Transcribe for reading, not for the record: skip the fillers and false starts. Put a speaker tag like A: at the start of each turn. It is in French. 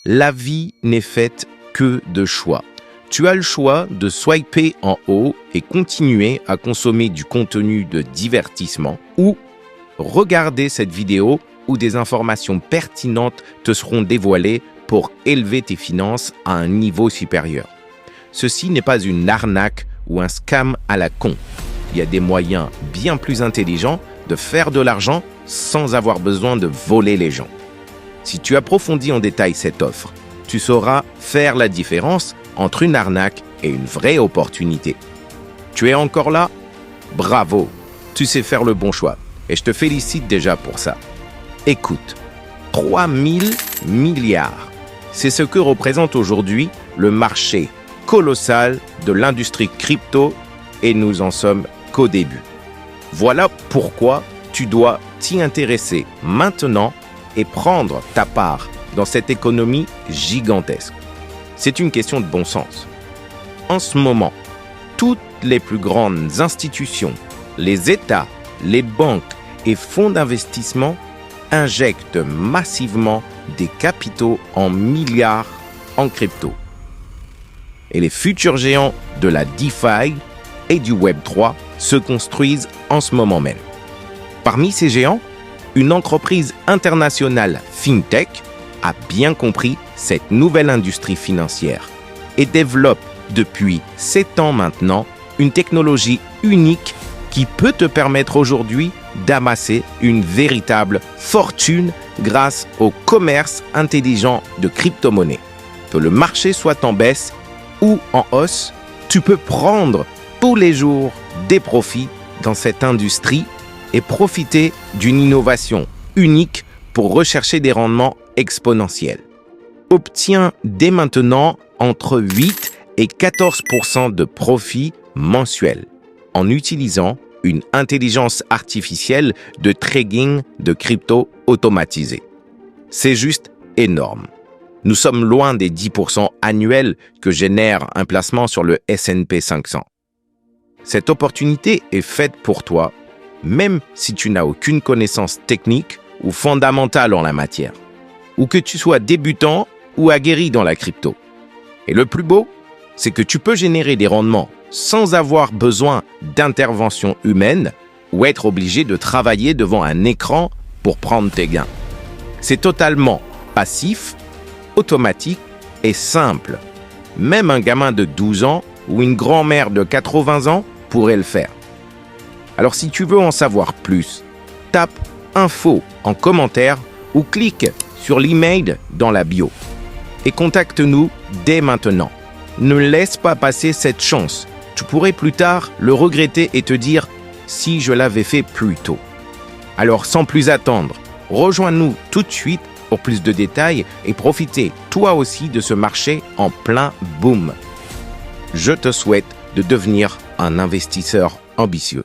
A: La vie n'est faite que de choix. Tu as le choix de swiper en haut et continuer à consommer du contenu de divertissement ou regarder cette vidéo où des informations pertinentes te seront dévoilées pour élever tes finances à un niveau supérieur. Ceci n'est pas une arnaque ou un scam à la con. Il y a des moyens bien plus intelligents de faire de l'argent sans avoir besoin de voler les gens. Si tu approfondis en détail cette offre, tu sauras faire la différence entre une arnaque et une vraie opportunité. Tu es encore là? Bravo! Tu sais faire le bon choix et je te félicite déjà pour ça. Écoute, 3000 milliards, c'est ce que représente aujourd'hui le marché colossal de l'industrie crypto et nous en sommes qu'au début. Voilà pourquoi tu dois t'y intéresser maintenant et prendre ta part dans cette économie gigantesque. C'est une question de bon sens. En ce moment, toutes les plus grandes institutions, les États, les banques et fonds d'investissement injectent massivement des capitaux en milliards en crypto. Et les futurs géants de la DeFi et du Web3 se construisent en ce moment même. Parmi ces géants, une entreprise internationale FinTech a bien compris cette nouvelle industrie financière et développe depuis 7 ans maintenant une technologie unique qui peut te permettre aujourd'hui d'amasser une véritable fortune grâce au commerce intelligent de crypto-monnaies. Que le marché soit en baisse ou en hausse, tu peux prendre tous les jours des profits dans cette industrie et profiter d'une innovation unique pour rechercher des rendements exponentiels. Obtiens dès maintenant entre 8 et 14% de profit mensuel en utilisant une intelligence artificielle de trading de crypto automatisé. C'est juste énorme. Nous sommes loin des 10% annuels que génère un placement sur le S&P 500. Cette opportunité est faite pour toi, même si tu n'as aucune connaissance technique ou fondamentale en la matière, ou que tu sois débutant ou aguerri dans la crypto. Et le plus beau, c'est que tu peux générer des rendements sans avoir besoin d'intervention humaine ou être obligé de travailler devant un écran pour prendre tes gains. C'est totalement passif, automatique et simple. Même un gamin de 12 ans ou une grand-mère de 80 ans pourrait le faire. Alors si tu veux en savoir plus, tape info en commentaire ou clique sur l'email dans la bio. Et contacte-nous dès maintenant. Ne laisse pas passer cette chance. Tu pourrais plus tard le regretter et te dire « si je l'avais fait plus tôt ». Alors sans plus attendre, rejoins-nous tout de suite pour plus de détails et profiter toi aussi de ce marché en plein boom. Je te souhaite de devenir un investisseur ambitieux.